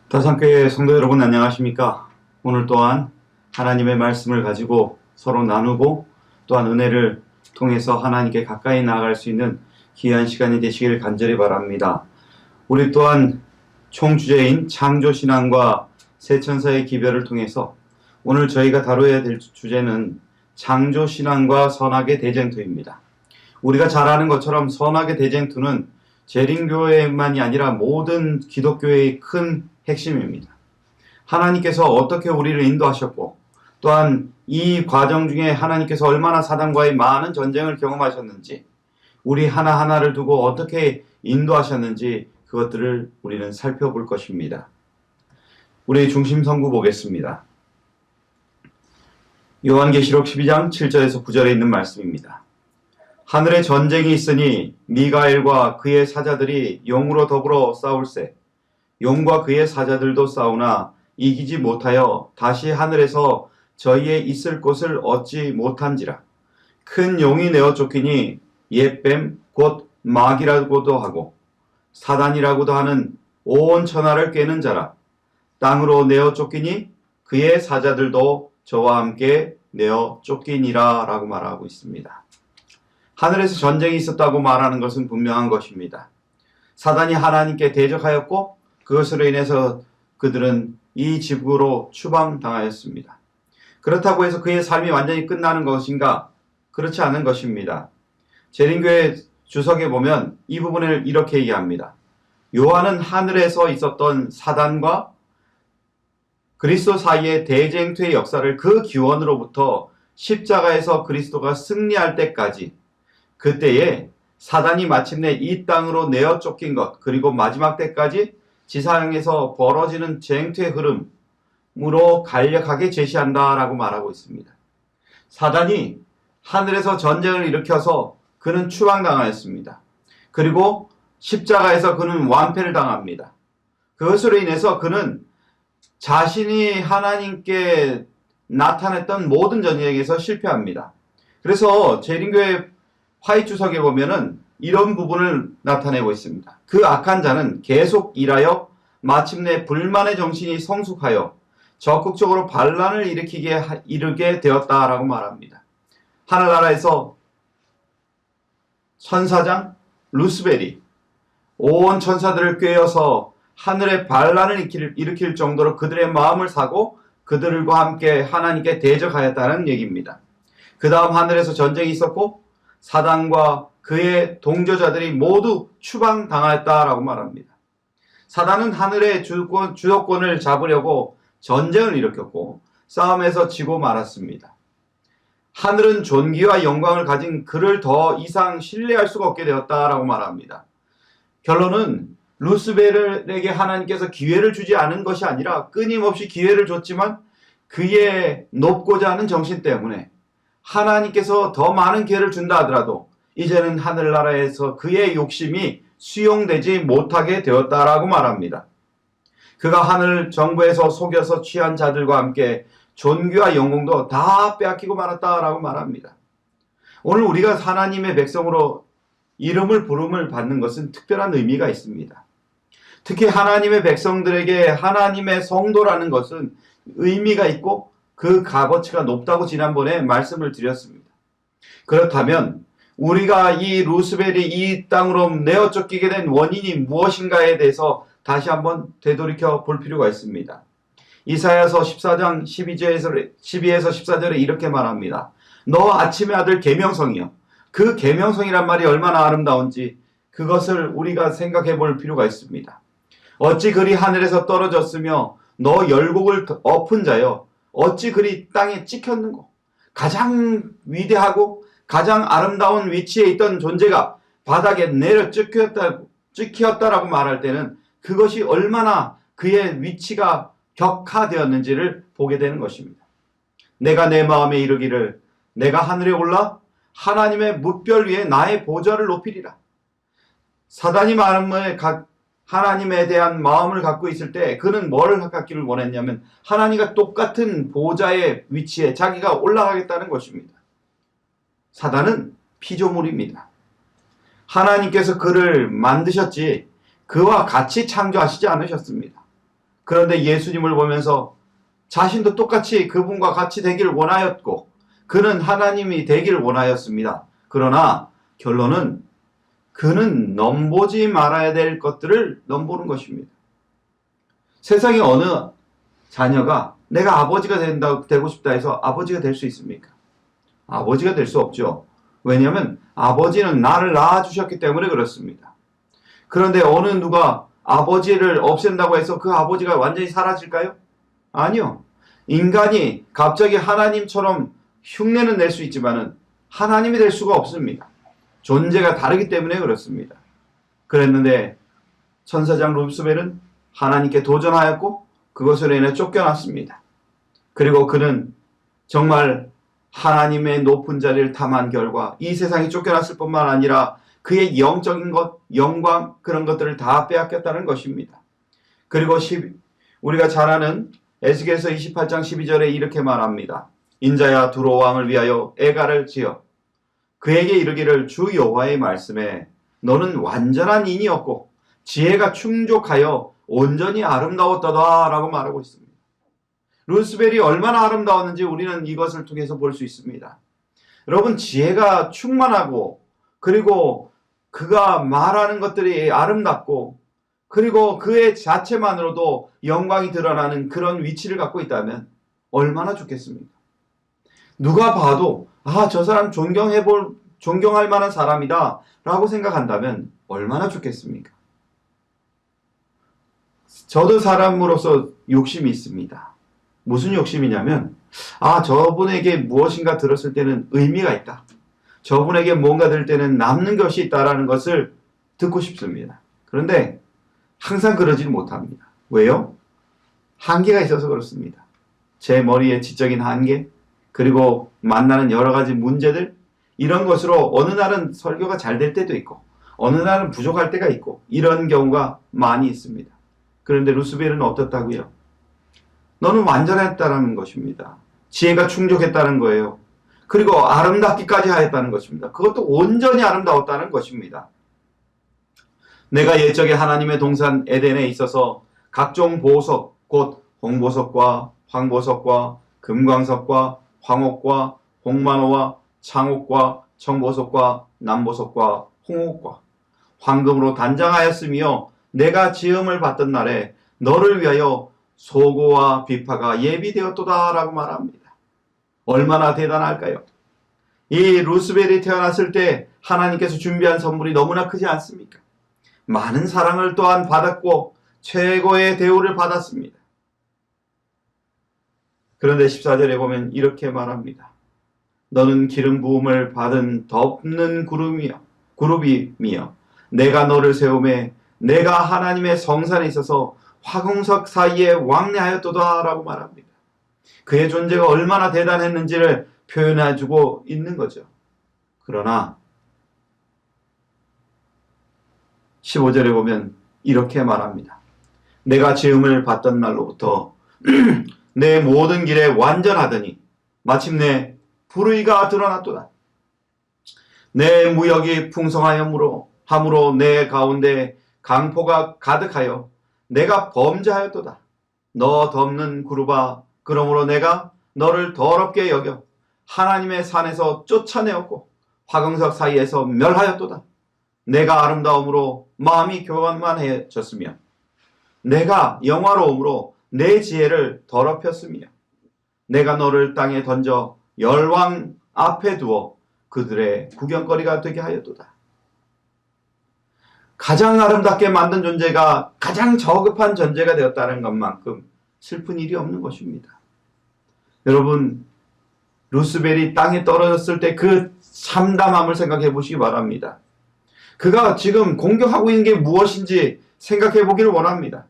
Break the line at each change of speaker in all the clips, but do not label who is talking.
다산교회 성도 여러분 안녕하십니까? 오늘 또한 하나님의 말씀을 가지고 서로 나누고 또한 은혜를 통해서 하나님께 가까이 나아갈 수 있는 귀한 시간이 되시길 간절히 바랍니다. 우리 또한 총주제인 창조신앙과 새천사의 기별을 통해서 오늘 저희가 다뤄야 될 주제는 창조신앙과 선악의 대쟁투입니다. 우리가 잘 아는 것처럼 선악의 대쟁투는 재림교회만이 아니라 모든 기독교회의 큰 핵심입니다. 하나님께서 어떻게 우리를 인도하셨고 또한 이 과정 중에 하나님께서 얼마나 사단과의 많은 전쟁을 경험하셨는지 우리 하나하나를 두고 어떻게 인도하셨는지 그것들을 우리는 살펴볼 것입니다. 우리의 중심 선구 보겠습니다. 요한계시록 12장 7절에서 9절에 있는 말씀입니다. 하늘에 전쟁이 있으니 미가엘과 그의 사자들이 용으로 더불어 싸울세 용과 그의 사자들도 싸우나 이기지 못하여 다시 하늘에서 저희의 있을 곳을 얻지 못한지라. 큰 용이 내어 쫓기니 옛뱀 곧 마귀라고도 하고 사단이라고도 하는 온 천하를 꿰는 자라. 땅으로 내어 쫓기니 그의 사자들도 저와 함께 내어 쫓기니라 라고 말하고 있습니다. 하늘에서 전쟁이 있었다고 말하는 것은 분명한 것입니다. 사단이 하나님께 대적하였고 그것으로 인해서 그들은 이 지구로 추방당하였습니다. 그렇다고 해서 그의 삶이 완전히 끝나는 것인가? 그렇지 않은 것입니다. 재림교회 주석에 보면 이 부분을 이렇게 얘기합니다. 요한은 하늘에서 있었던 사단과 그리스도 사이의 대쟁투의 역사를 그 기원으로부터 십자가에서 그리스도가 승리할 때까지 그때에 사단이 마침내 이 땅으로 내어 쫓긴 것 그리고 마지막 때까지 지상에서 벌어지는 쟁투의 흐름으로 간략하게 제시한다라고 말하고 있습니다. 사단이 하늘에서 전쟁을 일으켜서 그는 추방당하였습니다. 그리고 십자가에서 그는 완패를 당합니다. 그것으로 인해서 그는 자신이 하나님께 나타냈던 모든 전쟁에서 실패합니다. 그래서 재림교회 화이트주석에 보면은 이런 부분을 나타내고 있습니다. 그 악한 자는 계속 일하여 마침내 불만의 정신이 성숙하여 적극적으로 반란을 이르게 되었다라고 말합니다. 하늘나라에서 천사장 루스벨이 온 천사들을 꿰어서 하늘의 반란을 일으킬 정도로 그들의 마음을 사고 그들과 함께 하나님께 대적하였다는 얘기입니다. 그 다음 하늘에서 전쟁이 있었고 사단과 그의 동조자들이 모두 추방당하였다라고 말합니다. 사단은 하늘의 주도권을 잡으려고 전쟁을 일으켰고 싸움에서 지고 말았습니다. 하늘은 존귀와 영광을 가진 그를 더 이상 신뢰할 수가 없게 되었다라고 말합니다. 결론은 루스벨에게 하나님께서 기회를 주지 않은 것이 아니라 끊임없이 기회를 줬지만 그의 높고자 하는 정신 때문에 하나님께서 더 많은 기회를 준다 하더라도 이제는 하늘나라에서 그의 욕심이 수용되지 못하게 되었다라고 말합니다. 그가 하늘 정부에서 속여서 취한 자들과 함께 존귀와 영광도 다 빼앗기고 말았다라고 말합니다. 오늘 우리가 하나님의 백성으로 이름을 부름을 받는 것은 특별한 의미가 있습니다. 특히 하나님의 백성들에게 하나님의 성도라는 것은 의미가 있고 그 값어치가 높다고 지난번에 말씀을 드렸습니다. 그렇다면 우리가 이 루스벨이 이 땅으로 내어 쫓기게 된 원인이 무엇인가에 대해서 다시 한번 되돌이켜 볼 필요가 있습니다. 이사야서 14장 12에서 14절에 이렇게 말합니다. 너 아침의 아들 계명성이여. 그 계명성이란 말이 얼마나 아름다운지 그것을 우리가 생각해 볼 필요가 있습니다. 어찌 그리 하늘에서 떨어졌으며 너 열국을 엎은 자여 어찌 그리 땅에 찍혔는고. 가장 위대하고 가장 아름다운 위치에 있던 존재가 바닥에 내려 찍혔다라고 말할 때는 그것이 얼마나 그의 위치가 격하되었는지를 보게 되는 것입니다. 내가 내 마음에 이르기를 내가 하늘에 올라 하나님의 뭇별 위에 나의 보좌를 높이리라. 사단이 하나님에 대한 마음을 갖고 있을 때 그는 뭘 갖기를 원했냐면 하나님과 똑같은 보좌의 위치에 자기가 올라가겠다는 것입니다. 사단은 피조물입니다. 하나님께서 그를 만드셨지 그와 같이 창조하시지 않으셨습니다. 그런데 예수님을 보면서 자신도 똑같이 그분과 같이 되길 원하였고 그는 하나님이 되길 원하였습니다. 그러나 결론은 그는 넘보지 말아야 될 것들을 넘보는 것입니다. 세상에 어느 자녀가 내가 아버지가 되고 싶다 해서 아버지가 될 수 있습니까? 아버지가 될 수 없죠. 왜냐하면 아버지는 나를 낳아주셨기 때문에 그렇습니다. 그런데 어느 누가 아버지를 없앤다고 해서 그 아버지가 완전히 사라질까요? 아니요. 인간이 갑자기 하나님처럼 흉내는 낼 수 있지만은 하나님이 될 수가 없습니다. 존재가 다르기 때문에 그렇습니다. 그랬는데 천사장 루스벨은 하나님께 도전하였고 그것으로 인해 쫓겨났습니다. 그리고 그는 정말 하나님의 높은 자리를 탐한 결과 이 세상에 쫓겨났을 뿐만 아니라 그의 영적인 것, 영광 그런 것들을 다 빼앗겼다는 것입니다. 그리고 우리가 잘 아는 에스겔서 28장 12절에 이렇게 말합니다. 인자야 두로 왕을 위하여 애가를 지어 그에게 이르기를 주 여호와의 말씀에 너는 완전한 인이었고 지혜가 충족하여 온전히 아름다웠다다 라고 말하고 있습니다. 루스벨이 얼마나 아름다웠는지 우리는 이것을 통해서 볼 수 있습니다. 여러분 지혜가 충만하고 그리고 그가 말하는 것들이 아름답고 그리고 그의 자체만으로도 영광이 드러나는 그런 위치를 갖고 있다면 얼마나 좋겠습니까? 누가 봐도 저 사람 존경할 만한 사람이다 라고 생각한다면 얼마나 좋겠습니까? 저도 사람으로서 욕심이 있습니다. 무슨 욕심이냐면 저분에게 무엇인가 들었을 때는 의미가 있다. 저분에게 뭔가 들을 때는 남는 것이 있다라는 것을 듣고 싶습니다. 그런데 항상 그러지는 못합니다. 왜요? 한계가 있어서 그렇습니다. 제 머리에 지적인 한계, 그리고 만나는 여러 가지 문제들, 이런 것으로 어느 날은 설교가 잘 될 때도 있고 어느 날은 부족할 때가 있고 이런 경우가 많이 있습니다. 그런데 루스벨은 어떻다고요? 너는 완전했다는 것입니다. 지혜가 충족했다는 거예요. 그리고 아름답기까지 하였다는 것입니다. 그것도 온전히 아름다웠다는 것입니다. 내가 옛적에 하나님의 동산 에덴에 있어서 각종 보석, 곧 홍보석과 황보석과 금광석과 황옥과 홍만호와 창옥과 청보석과 남보석과 홍옥과 황금으로 단장하였으며 내가 지음을 받던 날에 너를 위하여 소고와 비파가 예비되었도다 라고 말합니다. 얼마나 대단할까요? 이 루스벨이 태어났을 때 하나님께서 준비한 선물이 너무나 크지 않습니까? 많은 사랑을 또한 받았고 최고의 대우를 받았습니다. 그런데 14절에 보면 이렇게 말합니다. 너는 기름 부음을 받은 덮는 그룹이며 내가 너를 세우매 내가 하나님의 성산에 있어서 화공석 사이에 왕래하였도다 라고 말합니다. 그의 존재가 얼마나 대단했는지를 표현해주고 있는 거죠. 그러나 15절에 보면 이렇게 말합니다. 내가 지음을 받던 날로부터 내 모든 길에 완전하더니 마침내 불의가 드러났도다. 내 무역이 풍성하므로 내 가운데 강포가 가득하여 내가 범죄하였도다. 너 덮는 그룹아, 그러므로 내가 너를 더럽게 여겨 하나님의 산에서 쫓아내었고 화경석 사이에서 멸하였도다. 내가 아름다움으로 마음이 교만해졌으며 내가 영화로움으로 내 지혜를 더럽혔으며 내가 너를 땅에 던져 열왕 앞에 두어 그들의 구경거리가 되게 하였도다. 가장 아름답게 만든 존재가 가장 저급한 존재가 되었다는 것만큼 슬픈 일이 없는 것입니다. 여러분, 루스벨이 땅에 떨어졌을 때 그 참담함을 생각해 보시기 바랍니다. 그가 지금 공격하고 있는 게 무엇인지 생각해 보기를 원합니다.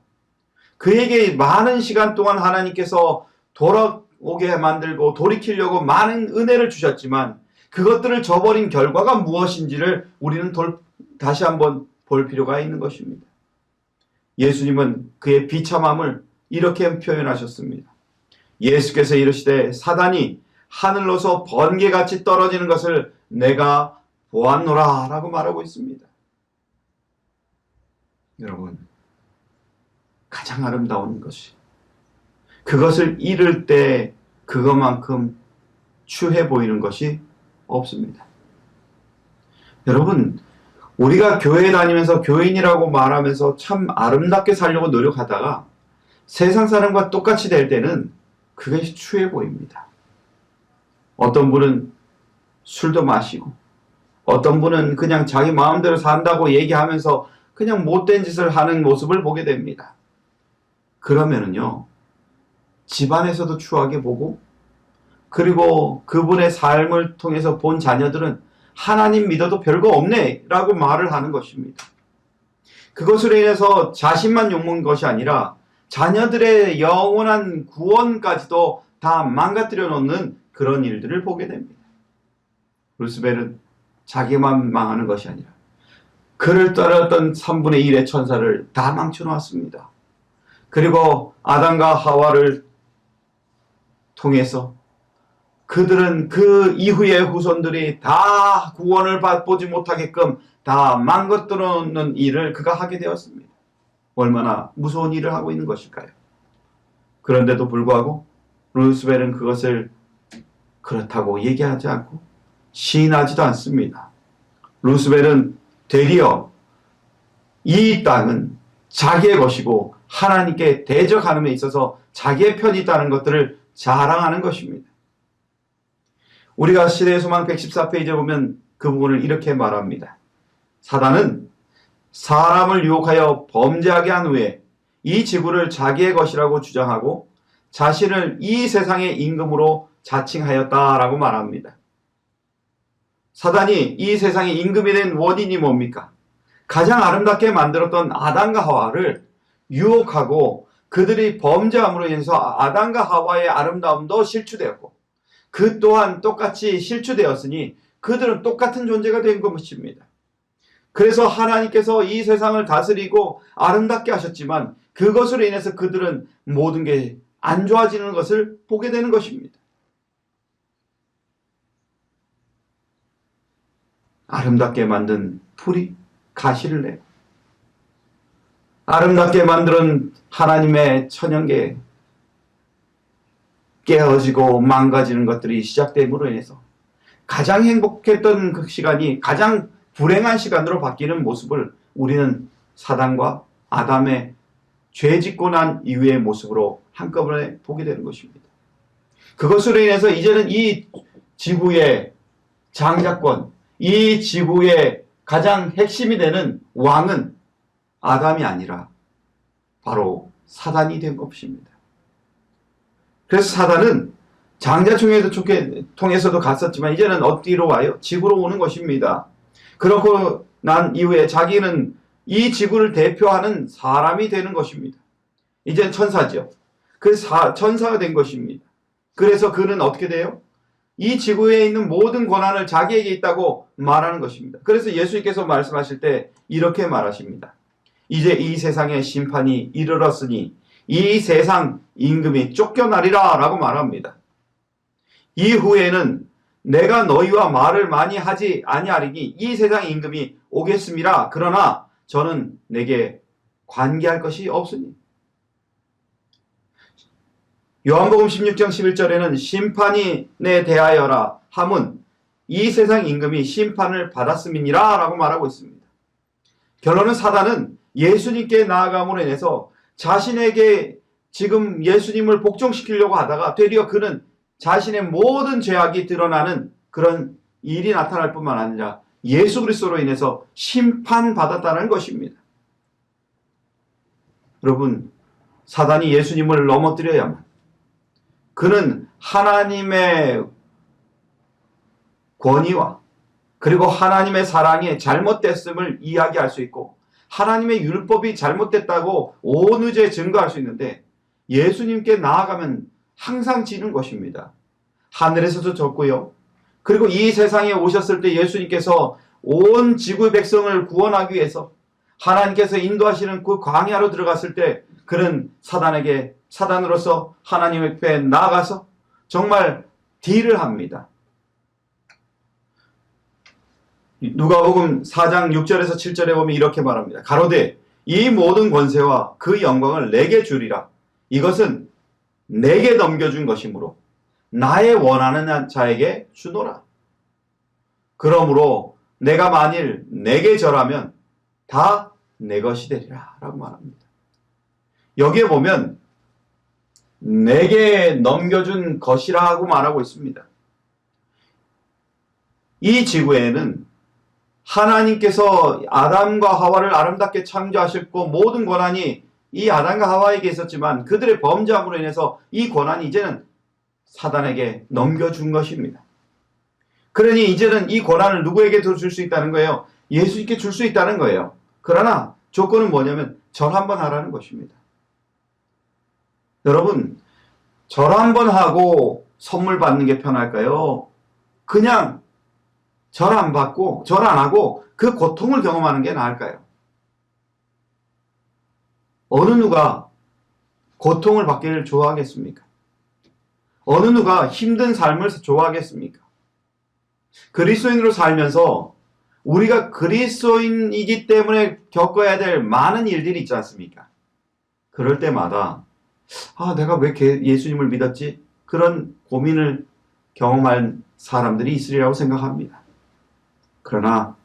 그에게 많은 시간 동안 하나님께서 돌아오게 만들고 돌이키려고 많은 은혜를 주셨지만 그것들을 저버린 결과가 무엇인지를 우리는 다시 한번 볼 필요가 있는 것입니다. 예수님은 그의 비참함을 이렇게 표현하셨습니다. 예수께서 이르시되 사단이 하늘로서 번개같이 떨어지는 것을 내가 보았노라 라고 말하고 있습니다. 여러분, 가장 아름다운 것이. 그것을 잃을 때 그것만큼 추해 보이는 것이 없습니다. 여러분, 우리가 교회 다니면서 교인이라고 말하면서 참 아름답게 살려고 노력하다가 세상 사람과 똑같이 될 때는 그것이 추해 보입니다. 어떤 분은 술도 마시고, 어떤 분은 그냥 자기 마음대로 산다고 얘기하면서 그냥 못된 짓을 하는 모습을 보게 됩니다. 그러면은요, 집안에서도 추하게 보고, 그리고 그분의 삶을 통해서 본 자녀들은 하나님 믿어도 별거 없네 라고 말을 하는 것입니다. 그것으로 인해서 자신만 욕먹는 것이 아니라 자녀들의 영원한 구원까지도 다 망가뜨려 놓는 그런 일들을 보게 됩니다. 루스벨은 자기만 망하는 것이 아니라 그를 따랐던 3분의 1의 천사를 다 망쳐놓았습니다. 그리고 아담과 하와를 통해서 그들은 그 이후의 후손들이 다 구원을 받보지 못하게끔 다 망가뜨려 놓는 일을 그가 하게 되었습니다. 얼마나 무서운 일을 하고 있는 것일까요? 그런데도 불구하고 루스벨은 그것을 그렇다고 얘기하지 않고 시인하지도 않습니다. 루스벨은 되려 이 땅은 자기의 것이고 하나님께 대적하는 데 있어서 자기의 편이 있다는 것들을 자랑하는 것입니다. 우리가 시대의 소망 114페이지에 보면 그 부분을 이렇게 말합니다. 사단은 사람을 유혹하여 범죄하게 한 후에 이 지구를 자기의 것이라고 주장하고 자신을 이 세상의 임금으로 자칭하였다라고 말합니다. 사단이 이 세상의 임금이 된 원인이 뭡니까? 가장 아름답게 만들었던 아담과 하와를 유혹하고 그들이 범죄함으로 인해서 아담과 하와의 아름다움도 실추되었고 그 또한 똑같이 실추되었으니 그들은 똑같은 존재가 된 것입니다. 그래서 하나님께서 이 세상을 다스리고 아름답게 하셨지만 그것으로 인해서 그들은 모든 게 안 좋아지는 것을 보게 되는 것입니다. 아름답게 만든 풀이 가시를 내고 아름답게 만든 하나님의 천연계 깨어지고 망가지는 것들이 시작됨으로 인해서 가장 행복했던 그 시간이 가장 불행한 시간으로 바뀌는 모습을 우리는 사단과 아담의 죄 짓고 난 이후의 모습으로 한꺼번에 보게 되는 것입니다. 그것으로 인해서 이제는 이 지구의 장자권, 이 지구의 가장 핵심이 되는 왕은 아담이 아니라 바로 사단이 된 것입니다. 그래서 사단은 장자총회도 통해서도 갔었지만 이제는 어디로 와요? 지구로 오는 것입니다. 그렇고 난 이후에 자기는 이 지구를 대표하는 사람이 되는 것입니다. 이제는 천사죠. 그래서 천사가 된 것입니다. 그래서 그는 어떻게 돼요? 이 지구에 있는 모든 권한을 자기에게 있다고 말하는 것입니다. 그래서 예수님께서 말씀하실 때 이렇게 말하십니다. 이제 이 세상의 심판이 이르렀으니 이 세상 임금이 쫓겨나리라 라고 말합니다. 이후에는 내가 너희와 말을 많이 하지 아니하리니 이 세상 임금이 오겠습니다. 그러나 저는 내게 관계할 것이 없으니. 요한복음 16장 11절에는 심판인에 대하여라 함은 이 세상 임금이 심판을 받았음이니라 라고 말하고 있습니다. 결론은 사단은 예수님께 나아감으로 인해서 자신에게 지금 예수님을 복종시키려고 하다가 되려 그는 자신의 모든 죄악이 드러나는 그런 일이 나타날 뿐만 아니라 예수 그리스도로 인해서 심판받았다는 것입니다. 여러분, 사단이 예수님을 넘어뜨려야만 그는 하나님의 권위와 그리고 하나님의 사랑이 잘못됐음을 이야기할 수 있고 하나님의 율법이 잘못됐다고 온 의지에 증거할 수 있는데 예수님께 나아가면 항상 지는 것입니다. 하늘에서도 졌고요. 그리고 이 세상에 오셨을 때 예수님께서 온 지구 백성을 구원하기 위해서 하나님께서 인도하시는 그 광야로 들어갔을 때 그는 사단으로서 하나님 앞에 나아가서 정말 딜을 합니다. 누가복음 4장 6절에서 7절에 보면 이렇게 말합니다. 가로되 이 모든 권세와 그 영광을 내게 주리라. 이것은 내게 넘겨준 것이므로 나의 원하는 자에게 주노라. 그러므로 내가 만일 내게 절하면 다 내 것이 되리라 라고 말합니다. 여기에 보면 내게 넘겨준 것이라고 말하고 있습니다. 이 지구에는 하나님께서 아담과 하와를 아름답게 창조하셨고 모든 권한이 이 아담과 하와에게 있었지만 그들의 범죄함으로 인해서 이 권한이 이제는 사단에게 넘겨준 것입니다. 그러니 이제는 이 권한을 누구에게 줄 수 있다는 거예요? 예수님께 줄 수 있다는 거예요. 그러나 조건은 뭐냐면 절 한번 하라는 것입니다. 여러분, 절 한번 하고 선물 받는 게 편할까요? 그냥 절 안 받고 절 안 하고 그 고통을 경험하는 게 나을까요? 어느 누가 고통을 받기를 좋아하겠습니까? 어느 누가 힘든 삶을 좋아하겠습니까? 그리스도인으로 살면서 우리가 그리스도인이기 때문에 겪어야 될 많은 일들이 있지 않습니까? 그럴 때마다 내가 왜 예수님을 믿었지? 그런 고민을 경험할 사람들이 있으리라고 생각합니다. 그러나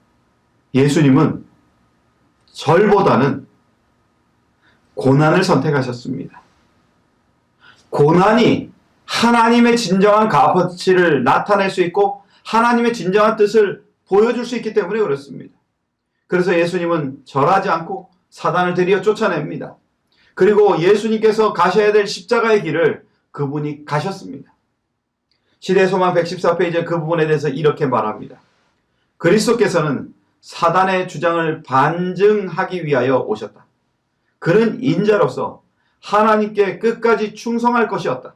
예수님은 절보다는 고난을 선택하셨습니다. 고난이 하나님의 진정한 값어치를 나타낼 수 있고 하나님의 진정한 뜻을 보여줄 수 있기 때문에 그렇습니다. 그래서 예수님은 절하지 않고 사단을 데리어 쫓아냅니다. 그리고 예수님께서 가셔야 될 십자가의 길을 그분이 가셨습니다. 시대소망 114페이지에 그 부분에 대해서 이렇게 말합니다. 그리스도께서는 사단의 주장을 반증하기 위하여 오셨다. 그는 인자로서 하나님께 끝까지 충성할 것이었다.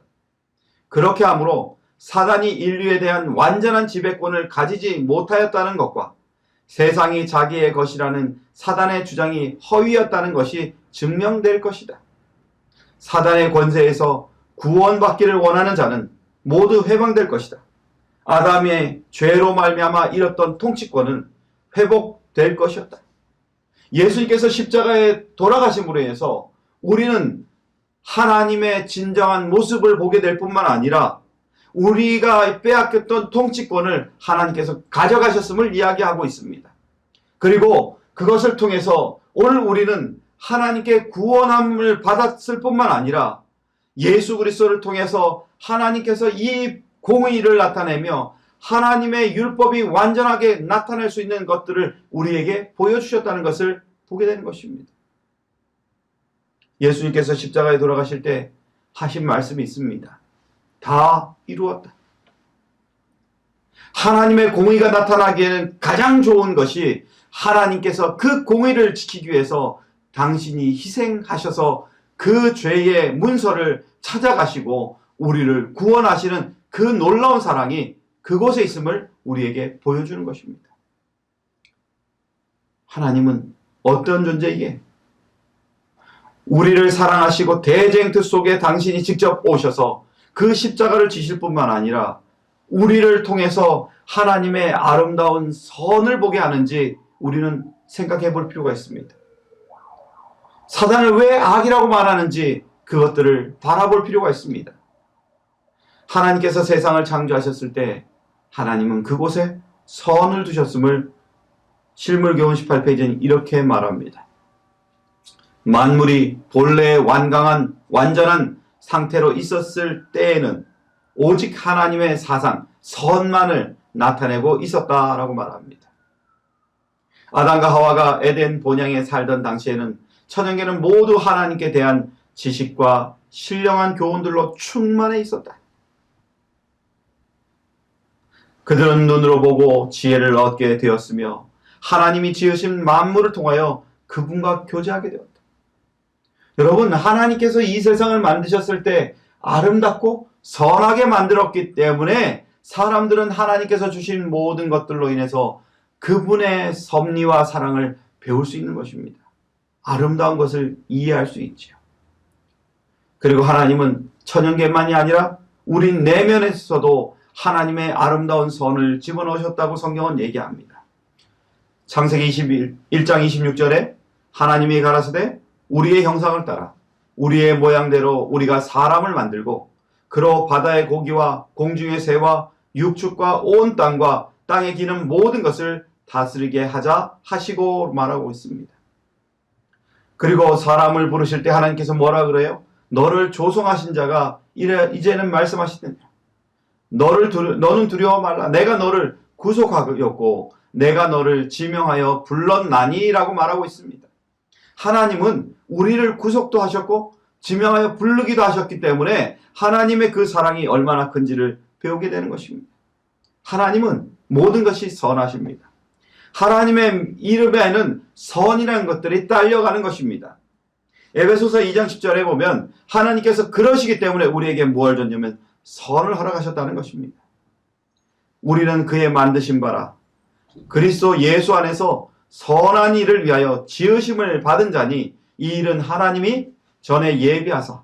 그렇게 함으로 사단이 인류에 대한 완전한 지배권을 가지지 못하였다는 것과 세상이 자기의 것이라는 사단의 주장이 허위였다는 것이 증명될 것이다. 사단의 권세에서 구원받기를 원하는 자는 모두 해방될 것이다. 아담의 죄로 말미암아 잃었던 통치권은 회복될 것이었다. 예수님께서 십자가에 돌아가심으로 인해서 우리는 하나님의 진정한 모습을 보게 될 뿐만 아니라 우리가 빼앗겼던 통치권을 하나님께서 가져가셨음을 이야기하고 있습니다. 그리고 그것을 통해서 오늘 우리는 하나님께 구원함을 받았을 뿐만 아니라 예수 그리스도를 통해서 하나님께서 이 공의를 나타내며 하나님의 율법이 완전하게 나타낼 수 있는 것들을 우리에게 보여주셨다는 것을 보게 되는 것입니다. 예수님께서 십자가에 돌아가실 때 하신 말씀이 있습니다. 다 이루었다. 하나님의 공의가 나타나기에는 가장 좋은 것이 하나님께서 그 공의를 지키기 위해서 당신이 희생하셔서 그 죄의 문서를 찾아가시고 우리를 구원하시는 그 놀라운 사랑이 그곳에 있음을 우리에게 보여주는 것입니다. 하나님은 어떤 존재이기에 우리를 사랑하시고 대쟁투 속에 당신이 직접 오셔서 그 십자가를 지실 뿐만 아니라 우리를 통해서 하나님의 아름다운 선을 보게 하는지 우리는 생각해 볼 필요가 있습니다. 사단을 왜 악이라고 말하는지 그것들을 바라볼 필요가 있습니다. 하나님께서 세상을 창조하셨을 때 하나님은 그곳에 선을 두셨음을 실물교훈 18페이지는 이렇게 말합니다. 만물이 본래의 완전한 상태로 있었을 때에는 오직 하나님의 사상, 선만을 나타내고 있었다라고 말합니다. 아담과 하와가 에덴 본향에 살던 당시에는 천연계는 모두 하나님께 대한 지식과 신령한 교훈들로 충만해 있었다. 그들은 눈으로 보고 지혜를 얻게 되었으며 하나님이 지으신 만물을 통하여 그분과 교제하게 되었다. 여러분, 하나님께서 이 세상을 만드셨을 때 아름답고 선하게 만들었기 때문에 사람들은 하나님께서 주신 모든 것들로 인해서 그분의 섭리와 사랑을 배울 수 있는 것입니다. 아름다운 것을 이해할 수 있지요. 그리고 하나님은 천연계만이 아니라 우리 내면에서도 하나님의 아름다운 선을 집어넣으셨다고 성경은 얘기합니다. 창세기 1장 26절에 하나님이 가라사대 우리의 형상을 따라 우리의 모양대로 우리가 사람을 만들고 그로 바다의 고기와 공중의 새와 육축과 온 땅과 땅에 기는 모든 것을 다스리게 하자 하시고 말하고 있습니다. 그리고 사람을 부르실 때 하나님께서 뭐라 그래요? 너를 조성하신 자가 이제는 말씀하시느냐. 너는 두려워 말라. 내가 너를 구속하였고 내가 너를 지명하여 불렀나니라고 말하고 있습니다. 하나님은 우리를 구속도 하셨고 지명하여 부르기도 하셨기 때문에 하나님의 그 사랑이 얼마나 큰지를 배우게 되는 것입니다. 하나님은 모든 것이 선하십니다. 하나님의 이름에는 선이라는 것들이 딸려가는 것입니다. 에베소서 2장 10절에 보면 하나님께서 그러시기 때문에 우리에게 무엇을 줬냐면 선을 허락하셨다는 것입니다. 우리는 그의 만드신 바라 그리스도 예수 안에서 선한 일을 위하여 지으심을 받은 자니 이 일은 하나님이 전에 예비하사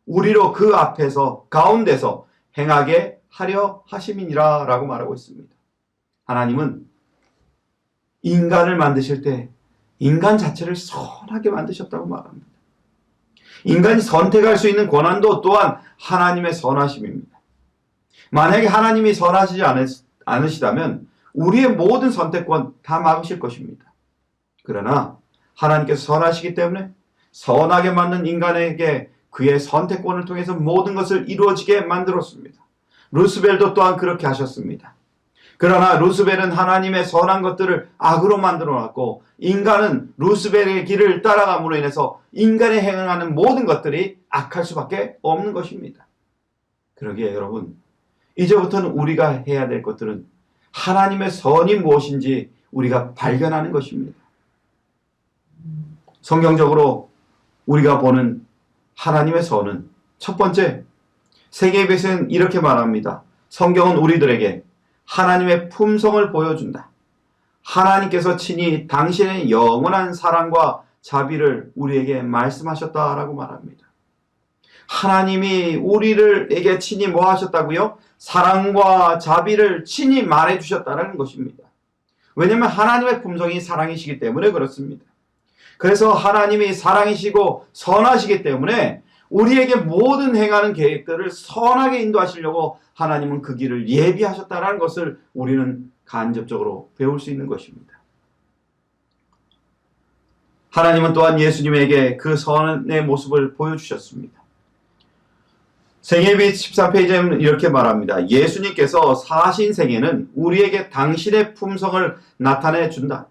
우리로 그 앞에서 가운데서 행하게 하려 하심이니라 라고 말하고 있습니다. 하나님은 인간을 만드실 때 인간 자체를 선하게 만드셨다고 말합니다. 인간이 선택할 수 있는 권한도 또한 하나님의 선하심입니다. 만약에 하나님이 선하시지 않으시다면 우리의 모든 선택권 다 막으실 것입니다. 그러나 하나님께서 선하시기 때문에 선하게 만든 인간에게 그의 선택권을 통해서 모든 것을 이루어지게 만들었습니다. 루스벨도 또한 그렇게 하셨습니다. 그러나 루스벨은 하나님의 선한 것들을 악으로 만들어놨고 인간은 루스벨의 길을 따라감으로 인해서 인간이 행하는 모든 것들이 악할 수밖에 없는 것입니다. 그러기에 여러분, 이제부터는 우리가 해야 될 것들은 하나님의 선이 무엇인지 우리가 발견하는 것입니다. 성경적으로 우리가 보는 하나님의 선은 첫 번째, 세계에서는 이렇게 말합니다. 성경은 우리들에게 하나님의 품성을 보여준다. 하나님께서 친히 당신의 영원한 사랑과 자비를 우리에게 말씀하셨다라고 말합니다. 하나님이 우리에게 친히 뭐 하셨다고요? 사랑과 자비를 친히 말해주셨다는 것입니다. 왜냐하면 하나님의 품성이 사랑이시기 때문에 그렇습니다. 그래서 하나님이 사랑이시고 선하시기 때문에 우리에게 모든 행하는 계획들을 선하게 인도하시려고 하나님은 그 길을 예비하셨다는 것을 우리는 간접적으로 배울 수 있는 것입니다. 하나님은 또한 예수님에게 그 선의 모습을 보여주셨습니다. 생애빛 13페이지에는 이렇게 말합니다. 예수님께서 사신 생애는 우리에게 당신의 품성을 나타내 준다.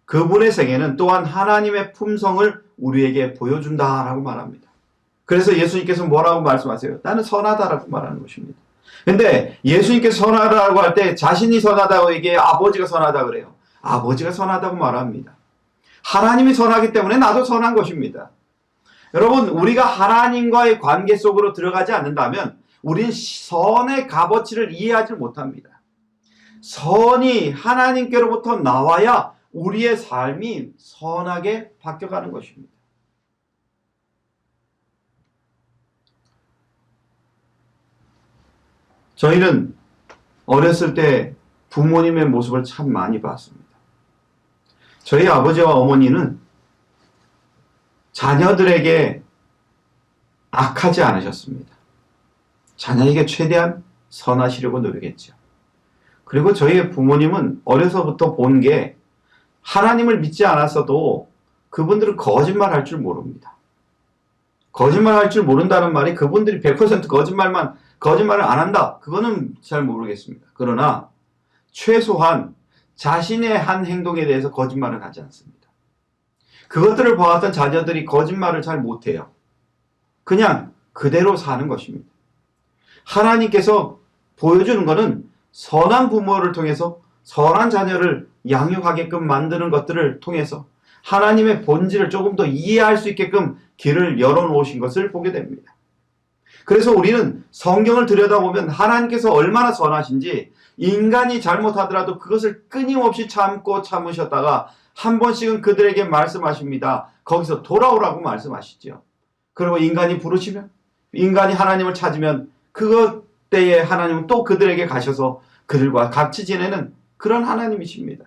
그분의 생애는 또한 하나님의 품성을 우리에게 보여준다라고 말합니다. 그래서 예수님께서 뭐라고 말씀하세요? 나는 선하다라고 말하는 것입니다. 근데 예수님께서 선하다고 할 때 자신이 선하다고 얘기해 아버지가 선하다 그래요. 아버지가 선하다고 말합니다. 하나님이 선하기 때문에 나도 선한 것입니다. 여러분, 우리가 하나님과의 관계 속으로 들어가지 않는다면 우린 선의 값어치를 이해하지 못합니다. 선이 하나님께로부터 나와야 우리의 삶이 선하게 바뀌어가는 것입니다. 저희는 어렸을 때 부모님의 모습을 참 많이 봤습니다. 저희 아버지와 어머니는 자녀들에게 악하지 않으셨습니다. 자녀에게 최대한 선하시려고 노력했죠. 그리고 저희 부모님은 어려서부터 본 게 하나님을 믿지 않았어도 그분들은 거짓말할 줄 모릅니다. 거짓말할 줄 모른다는 말이 그분들이 100% 거짓말을 안 한다. 그거는 잘 모르겠습니다. 그러나 최소한 자신의 한 행동에 대해서 거짓말은 하지 않습니다. 그것들을 봐왔던 자녀들이 거짓말을 잘 못해요. 그냥 그대로 사는 것입니다. 하나님께서 보여주는 것은 선한 부모를 통해서 선한 자녀를 양육하게끔 만드는 것들을 통해서 하나님의 본질을 조금 더 이해할 수 있게끔 길을 열어놓으신 것을 보게 됩니다. 그래서 우리는 성경을 들여다보면 하나님께서 얼마나 선하신지 인간이 잘못하더라도 그것을 끊임없이 참고 참으셨다가 한 번씩은 그들에게 말씀하십니다. 거기서 돌아오라고 말씀하시죠. 그리고 인간이 부르시면, 인간이 하나님을 찾으면 그것 때에 하나님은 또 그들에게 가셔서 그들과 같이 지내는 그런 하나님이십니다.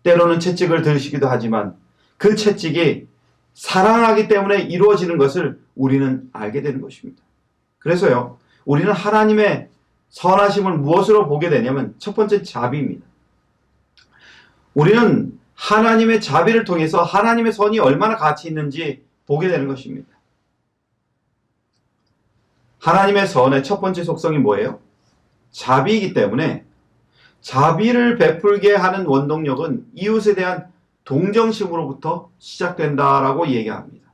때로는 채찍을 들으시기도 하지만 그 채찍이 사랑하기 때문에 이루어지는 것을 우리는 알게 되는 것입니다. 그래서요, 우리는 하나님의 선하심을 무엇으로 보게 되냐면 첫 번째 자비입니다. 우리는 하나님의 자비를 통해서 하나님의 선이 얼마나 가치 있는지 보게 되는 것입니다. 하나님의 선의 첫 번째 속성이 뭐예요? 자비이기 때문에 자비를 베풀게 하는 원동력은 이웃에 대한 동정심으로부터 시작된다라고 얘기합니다.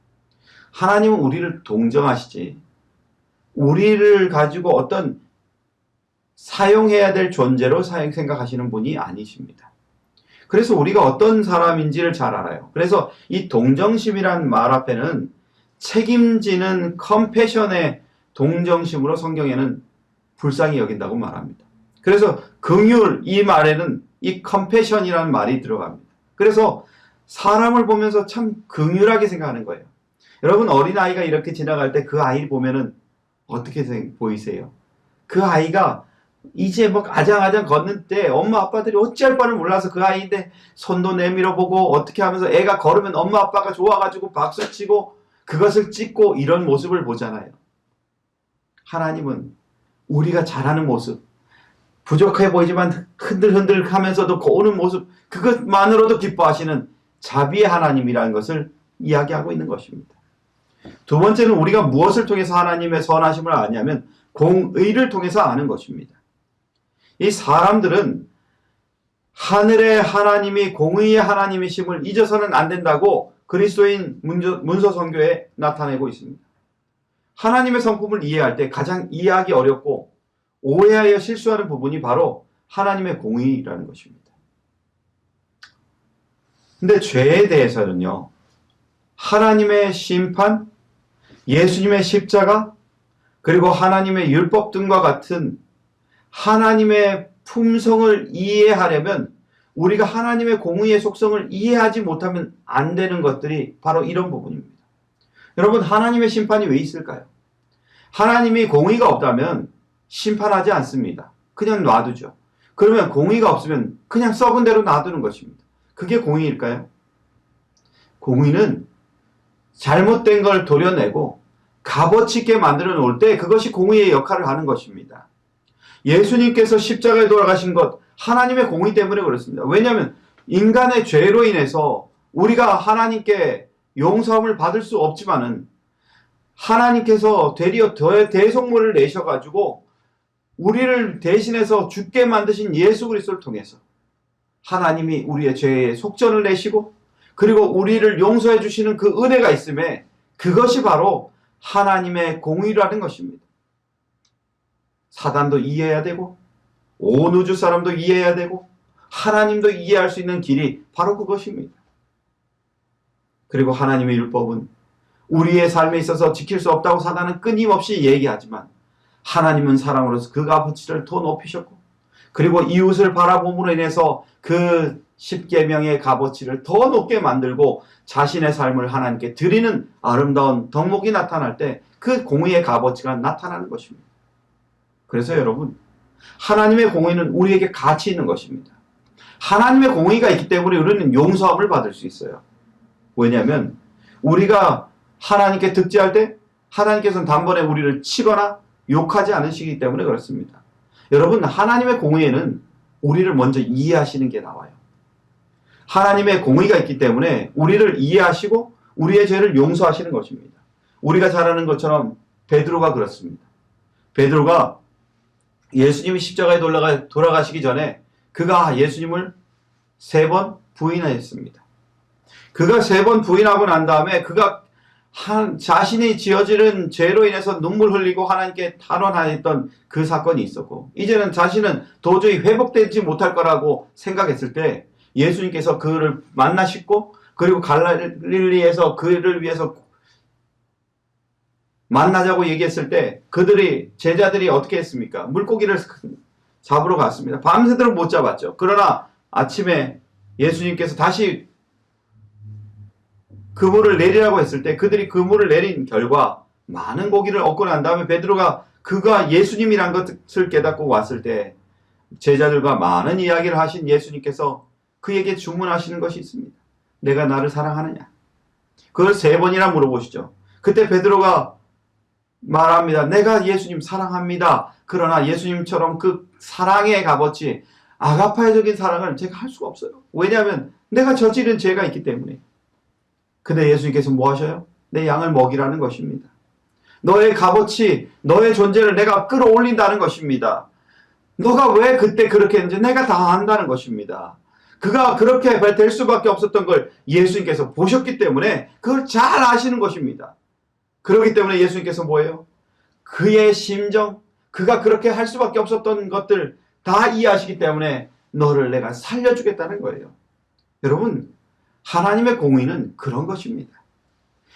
하나님은 우리를 동정하시지 우리를 가지고 어떤 사용해야 될 존재로 생각하시는 분이 아니십니다. 그래서 우리가 어떤 사람인지를 잘 알아요. 그래서 이 동정심이란 말 앞에는 책임지는 컴패션의 동정심으로 성경에는 불쌍히 여긴다고 말합니다. 그래서 긍휼 이 말에는 이 컴패션이라는 말이 들어갑니다. 그래서 사람을 보면서 참 긍휼하게 생각하는 거예요. 여러분 어린아이가 이렇게 지나갈 때 그 아이를 보면은 어떻게 보이세요? 그 아이가 이제 막 아장아장 걷는 때 엄마 아빠들이 어찌할 바를 몰라서 그 아이인데 손도 내밀어 보고 어떻게 하면서 애가 걸으면 엄마 아빠가 좋아가지고 박수치고 그것을 찍고 이런 모습을 보잖아요. 하나님은 우리가 잘하는 모습, 부족해 보이지만 흔들흔들 하면서도 고우는 모습, 그것만으로도 기뻐하시는 자비의 하나님이라는 것을 이야기하고 있는 것입니다. 두 번째는 우리가 무엇을 통해서 하나님의 선하심을 아냐면 공의를 통해서 아는 것입니다. 이 사람들은 하늘의 하나님이 공의의 하나님이심을 잊어서는 안 된다고 그리스도인 문서 선교에 나타내고 있습니다. 하나님의 성품을 이해할 때 가장 이해하기 어렵고 오해하여 실수하는 부분이 바로 하나님의 공의라는 것입니다. 근데 죄에 대해서는요, 하나님의 심판, 예수님의 십자가, 그리고 하나님의 율법 등과 같은 하나님의 품성을 이해하려면 우리가 하나님의 공의의 속성을 이해하지 못하면 안 되는 것들이 바로 이런 부분입니다. 여러분, 하나님의 심판이 왜 있을까요? 하나님이 공의가 없다면 심판하지 않습니다. 그냥 놔두죠. 그러면 공의가 없으면 그냥 썩은 대로 놔두는 것입니다. 그게 공의일까요? 공의는 잘못된 걸 도려내고 값어치 있게 만들어 놓을 때 그것이 공의의 역할을 하는 것입니다. 예수님께서 십자가에 돌아가신 것 하나님의 공의 때문에 그렇습니다. 왜냐하면 인간의 죄로 인해서 우리가 하나님께 용서함을 받을 수 없지만은 하나님께서 되려 대속물을 내셔가지고 우리를 대신해서 죽게 만드신 예수 그리스도를 통해서 하나님이 우리의 죄의 속전을 내시고 그리고 우리를 용서해 주시는 그 은혜가 있음에 그것이 바로 하나님의 공의라는 것입니다. 사단도 이해해야 되고 온 우주 사람도 이해해야 되고 하나님도 이해할 수 있는 길이 바로 그것입니다. 그리고 하나님의 율법은 우리의 삶에 있어서 지킬 수 없다고 사단은 끊임없이 얘기하지만 하나님은 사랑으로서 그 값어치를 더 높이셨고 그리고 이웃을 바라봄으로 인해서 그 십계명의 값어치를 더 높게 만들고 자신의 삶을 하나님께 드리는 아름다운 덕목이 나타날 때 그 공의의 값어치가 나타나는 것입니다. 그래서 여러분, 하나님의 공의는 우리에게 가치 있는 것입니다. 하나님의 공의가 있기 때문에 우리는 용서함을 받을 수 있어요. 왜냐하면 우리가 하나님께 득죄할 때 하나님께서는 단번에 우리를 치거나 욕하지 않으시기 때문에 그렇습니다. 여러분, 하나님의 공의에는 우리를 먼저 이해하시는 게 나와요. 하나님의 공의가 있기 때문에 우리를 이해하시고 우리의 죄를 용서하시는 것입니다. 우리가 잘 아는 것처럼 베드로가 그렇습니다. 베드로가 예수님이 십자가에 돌아가시기 전에 그가 예수님을 3번 부인했습니다. 그가 3번 부인하고 난 다음에 그가 자신이 지어지는 죄로 인해서 눈물 흘리고 하나님께 탄원하였던 그 사건이 있었고 이제는 자신은 도저히 회복되지 못할 거라고 생각했을 때 예수님께서 그를 만나시고 그리고 갈릴리에서 그를 위해서 만나자고 얘기했을 때 제자들이 어떻게 했습니까? 물고기를 잡으러 갔습니다. 밤새도록 못 잡았죠. 그러나 아침에 예수님께서 다시 그물을 내리라고 했을 때 그들이 그물을 내린 결과 많은 고기를 얻고 난 다음에 베드로가 그가 예수님이란 것을 깨닫고 왔을 때 제자들과 많은 이야기를 하신 예수님께서 그에게 주문하시는 것이 있습니다. 내가 나를 사랑하느냐? 그걸 3번이나 물어보시죠. 그때 베드로가 말합니다. 내가 예수님 사랑합니다. 그러나 예수님처럼 그 사랑의 값어치, 아가파적인 사랑을 제가 할 수가 없어요. 왜냐하면 내가 저지른 죄가 있기 때문에. 근데 예수님께서 뭐 하셔요? 내 양을 먹이라는 것입니다. 너의 값어치, 너의 존재를 내가 끌어올린다는 것입니다. 너가 왜 그때 그렇게 했는지 내가 다 안다는 것입니다. 그가 그렇게 될 수밖에 없었던 걸 예수님께서 보셨기 때문에 그걸 잘 아시는 것입니다. 그렇기 때문에 예수님께서 뭐예요? 그의 심정, 그가 그렇게 할 수밖에 없었던 것들 다 이해하시기 때문에 너를 내가 살려주겠다는 거예요. 여러분, 하나님의 공의는 그런 것입니다.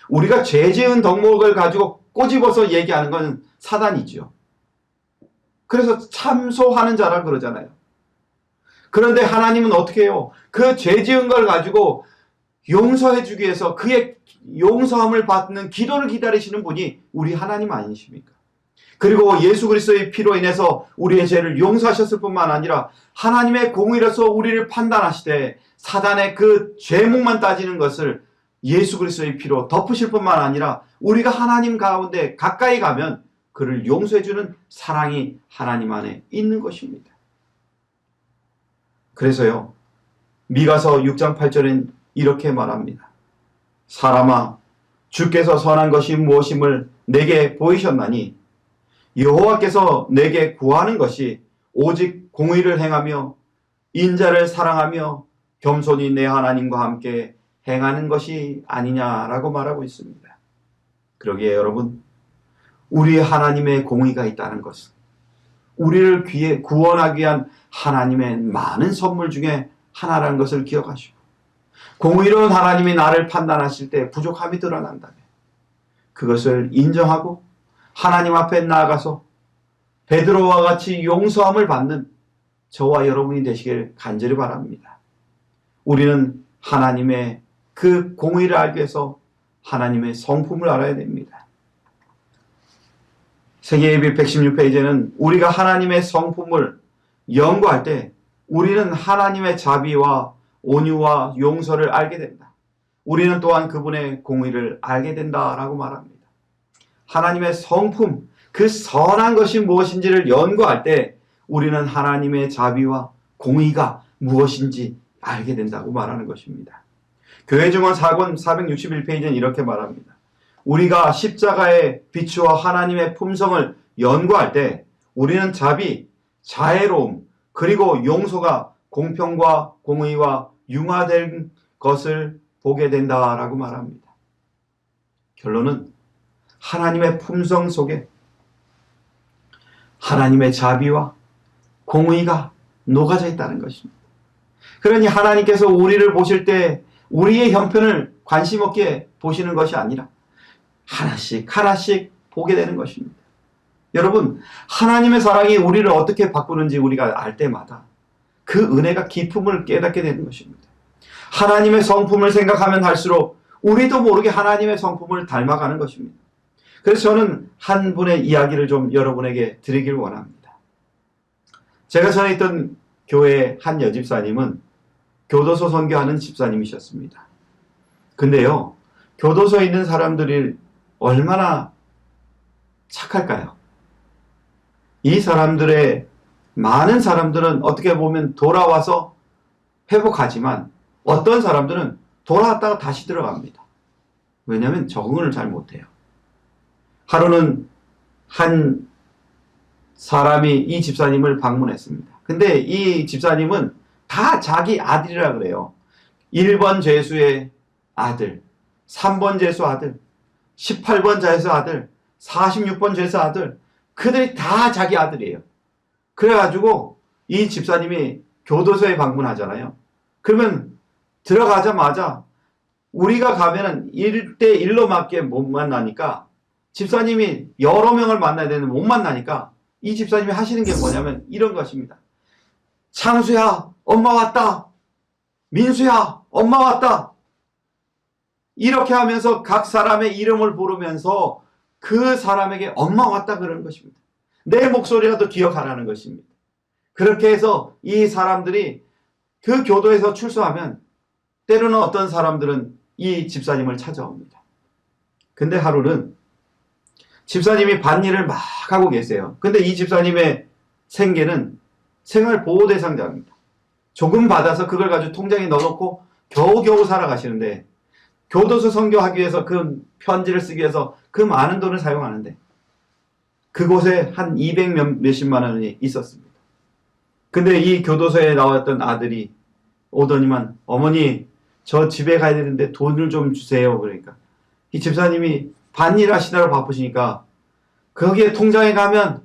우리가 죄 지은 덕목을 가지고 꼬집어서 얘기하는 건 사단이죠. 그래서 참소하는 자라 그러잖아요. 그런데 하나님은 어떻게 해요? 그 죄 지은 걸 가지고 용서해 주기 위해서 그의 용서함을 받는 기도를 기다리시는 분이 우리 하나님 아니십니까? 그리고 예수 그리스도의 피로 인해서 우리의 죄를 용서하셨을 뿐만 아니라 하나님의 공의로서 우리를 판단하시되 사단의 그 죄목만 따지는 것을 예수 그리스도의 피로 덮으실 뿐만 아니라 우리가 하나님 가운데 가까이 가면 그를 용서해 주는 사랑이 하나님 안에 있는 것입니다. 그래서요, 미가서 6장 8절엔 이렇게 말합니다. 사람아, 주께서 선한 것이 무엇임을 내게 보이셨나니 여호와께서 내게 구하는 것이 오직 공의를 행하며 인자를 사랑하며 겸손히 내 하나님과 함께 행하는 것이 아니냐라고 말하고 있습니다. 그러기에 여러분, 우리 하나님의 공의가 있다는 것은 우리를 구원하기 위한 하나님의 많은 선물 중에 하나라는 것을 기억하시고, 공의로운 하나님이 나를 판단하실 때 부족함이 드러난다면 그것을 인정하고 하나님 앞에 나아가서 베드로와 같이 용서함을 받는 저와 여러분이 되시길 간절히 바랍니다. 우리는 하나님의 그 공의를 알기 위해서 하나님의 성품을 알아야 됩니다. 세계예비 116페이지에는 우리가 하나님의 성품을 연구할 때 우리는 하나님의 자비와 온유와 용서를 알게 된다. 우리는 또한 그분의 공의를 알게 된다라고 말합니다. 하나님의 성품, 그 선한 것이 무엇인지를 연구할 때 우리는 하나님의 자비와 공의가 무엇인지 알게 된다고 말하는 것입니다. 교회증언 4권 461페이지는 이렇게 말합니다. 우리가 십자가의 비추어 하나님의 품성을 연구할 때 우리는 자비, 자애로움, 그리고 용서가 공평과 공의와 융화된 것을 보게 된다라고 말합니다. 결론은 하나님의 품성 속에 하나님의 자비와 공의가 녹아져 있다는 것입니다. 그러니 하나님께서 우리를 보실 때 우리의 형편을 관심 없게 보시는 것이 아니라 하나씩 하나씩 보게 되는 것입니다. 여러분, 하나님의 사랑이 우리를 어떻게 바꾸는지 우리가 알 때마다 그 은혜가 깊음을 깨닫게 되는 것입니다. 하나님의 성품을 생각하면 할수록 우리도 모르게 하나님의 성품을 닮아가는 것입니다. 그래서 저는 한 분의 이야기를 좀 여러분에게 드리길 원합니다. 제가 전에 있던 교회 한 여집사님은 교도소 선교하는 집사님이셨습니다. 근데요, 교도소에 있는 사람들이 얼마나 착할까요? 이 사람들의 많은 사람들은 어떻게 보면 돌아와서 회복하지만 어떤 사람들은 돌아왔다가 다시 들어갑니다. 왜냐하면 적응을 잘 못해요. 하루는 한 사람이 이 집사님을 방문했습니다. 근데 이 집사님은 다 자기 아들이라 그래요. 1번 죄수의 아들, 3번 죄수 아들, 18번 죄수 아들, 46번 죄수 아들, 그들이 다 자기 아들이에요. 그래가지고 이 집사님이 교도소에 방문하잖아요. 그러면 들어가자마자 우리가 가면은 1대1로밖에 못 만나니까 집사님이 여러 명을 만나야 되는데 못 만나니까 이 집사님이 하시는 게 뭐냐면 이런 것입니다. 창수야, 엄마 왔다. 민수야, 엄마 왔다. 이렇게 하면서 각 사람의 이름을 부르면서 그 사람에게 엄마 왔다 그러는 것입니다. 내 목소리라도 기억하라는 것입니다. 그렇게 해서 이 사람들이 그 교도에서 출소하면 때로는 어떤 사람들은 이 집사님을 찾아옵니다. 근데 하루는 집사님이 밭일을 막 하고 계세요. 근데 이 집사님의 생계는 생활보호대상자입니다. 조금 받아서 그걸 가지고 통장에 넣어놓고 겨우겨우 살아가시는데, 교도소 선교하기 위해서 그 편지를 쓰기 위해서 그 많은 돈을 사용하는데, 그곳에 한 200 몇십만 원이 있었습니다. 근데 이 교도소에 나왔던 아들이 오더니만, 어머니 저 집에 가야 되는데 돈을 좀 주세요. 그러니까 이 집사님이 밭일 하시느라 바쁘시니까 거기에 통장에 가면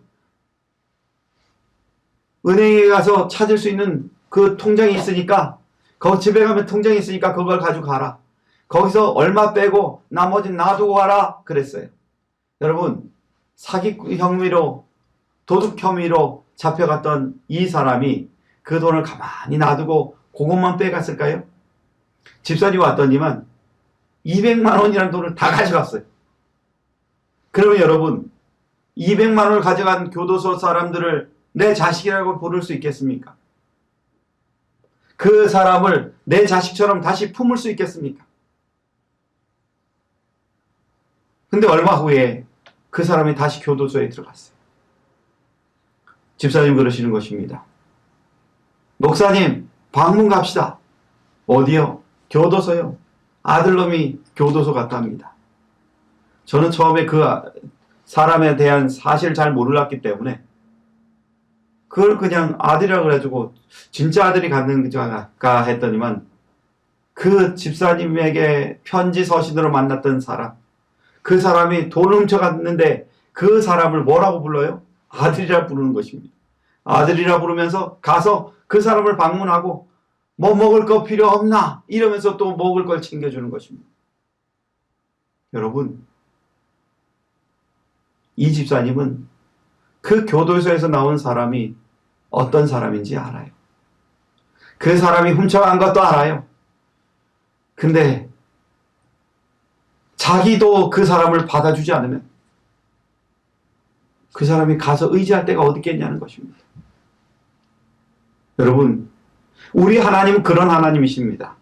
은행에 가서 찾을 수 있는 그 통장이 있으니까, 거기 집에 가면 통장이 있으니까 그걸 가지고 가라. 거기서 얼마 빼고 나머지 놔두고 가라 그랬어요. 여러분, 사기 혐의로, 도둑 혐의로 잡혀갔던 이 사람이 그 돈을 가만히 놔두고 그것만 빼갔을까요? 집사님 왔더니만 200만 원이라는 돈을 다 가져갔어요. 그러면 여러분, 200만 원을 가져간 교도소 사람들을 내 자식이라고 부를 수 있겠습니까? 그 사람을 내 자식처럼 다시 품을 수 있겠습니까? 근데 얼마 후에 그 사람이 다시 교도소에 들어갔어요. 집사님 그러시는 것입니다. 목사님, 방문 갑시다. 어디요? 교도소요. 아들놈이 교도소 갔다 합니다. 저는 처음에 그 사람에 대한 사실을 잘 몰랐기 때문에 그걸 그냥 아들이라고 그래가지고 진짜 아들이 갔는가 했더니만, 그 집사님에게 편지 서신으로 만났던 사람, 그 사람이 돈을 훔쳐갔는데 그 사람을 뭐라고 불러요? 아들이라 부르는 것입니다. 아들이라 부르면서 가서 그 사람을 방문하고 뭐 먹을 거 필요 없나? 이러면서 또 먹을 걸 챙겨주는 것입니다. 여러분, 이 집사님은 그 교도소에서 나온 사람이 어떤 사람인지 알아요. 그 사람이 훔쳐간 것도 알아요. 근데 자기도 그 사람을 받아주지 않으면 그 사람이 가서 의지할 데가 어디 있겠냐는 것입니다. 여러분, 우리 하나님은 그런 하나님이십니다.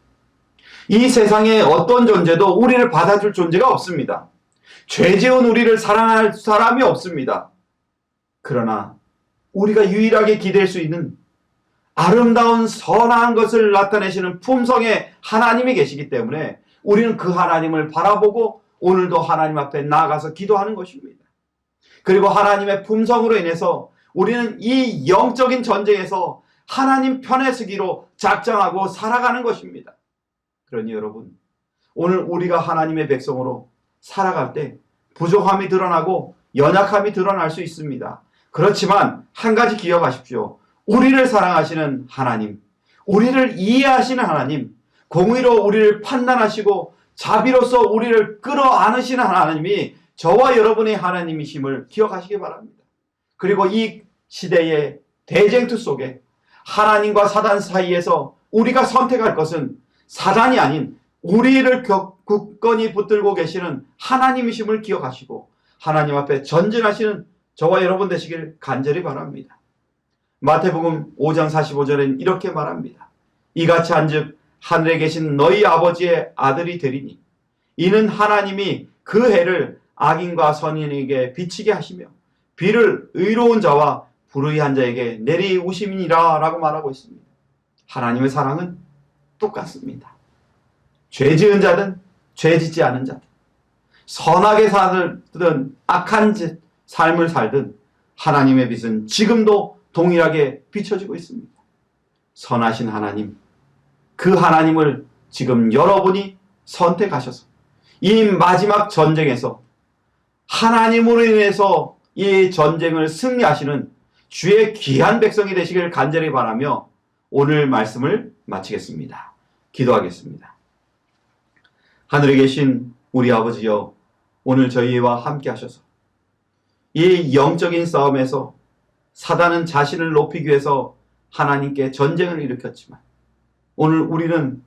이 세상에 어떤 존재도 우리를 받아줄 존재가 없습니다. 죄 지은 우리를 사랑할 사람이 없습니다. 그러나 우리가 유일하게 기댈 수 있는 아름다운 선한 것을 나타내시는 품성의 하나님이 계시기 때문에 우리는 그 하나님을 바라보고 오늘도 하나님 앞에 나아가서 기도하는 것입니다. 그리고 하나님의 품성으로 인해서 우리는 이 영적인 전쟁에서 하나님 편에 서기로 작정하고 살아가는 것입니다. 그러니 여러분, 오늘 우리가 하나님의 백성으로 살아갈 때 부족함이 드러나고 연약함이 드러날 수 있습니다. 그렇지만 한 가지 기억하십시오. 우리를 사랑하시는 하나님, 우리를 이해하시는 하나님, 공의로 우리를 판단하시고 자비로서 우리를 끌어안으시는 하나님이 저와 여러분의 하나님이심을 기억하시기 바랍니다. 그리고 이 시대의 대쟁투 속에 하나님과 사단 사이에서 우리가 선택할 것은 사단이 아닌 우리를 굳건히 붙들고 계시는 하나님이심을 기억하시고 하나님 앞에 전진하시는 저와 여러분 되시길 간절히 바랍니다. 마태복음 5장 45절엔 이렇게 말합니다. 이같이 한즉 하늘에 계신 너희 아버지의 아들이 되리니 이는 하나님이 그 해를 악인과 선인에게 비치게 하시며 비를 의로운 자와 불의한 자에게 내리우심이니라 라고 말하고 있습니다. 하나님의 사랑은 똑같습니다. 죄 지은 자든 죄 짓지 않은 자든 선하게 살든 악한 삶을 살든 하나님의 빛은 지금도 동일하게 비춰지고 있습니다. 선하신 하나님, 그 하나님을 지금 여러분이 선택하셔서 이 마지막 전쟁에서 하나님으로 인해서 이 전쟁을 승리하시는 주의 귀한 백성이 되시길 간절히 바라며 오늘 말씀을 마치겠습니다. 기도하겠습니다. 하늘에 계신 우리 아버지여, 오늘 저희와 함께 하셔서 이 영적인 싸움에서 사단은 자신을 높이기 위해서 하나님께 전쟁을 일으켰지만 오늘 우리는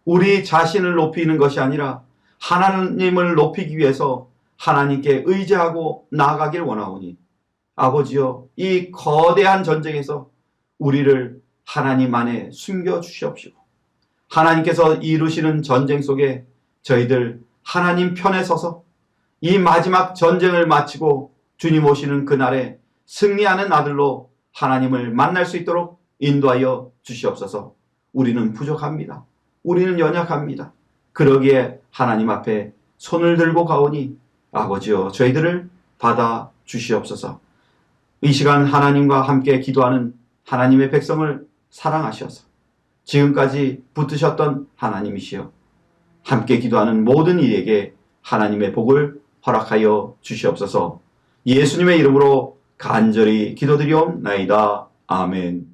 우리 자신을 높이는 것이 아니라 하나님을 높이기 위해서 하나님께 의지하고 나아가길 원하오니 아버지여, 이 거대한 전쟁에서 우리를 하나님 안에 숨겨 주시옵시고 하나님께서 이루시는 전쟁 속에 저희들 하나님 편에 서서 이 마지막 전쟁을 마치고 주님 오시는 그날에 승리하는 아들로 하나님을 만날 수 있도록 인도하여 주시옵소서. 우리는 부족합니다. 우리는 연약합니다. 그러기에 하나님 앞에 손을 들고 가오니 아버지여 저희들을 받아 주시옵소서. 이 시간 하나님과 함께 기도하는 하나님의 백성을 사랑하셔서 지금까지 붙으셨던 하나님이시여 함께 기도하는 모든 이에게 하나님의 복을 허락하여 주시옵소서. 예수님의 이름으로 간절히 기도드리옵나이다. 아멘.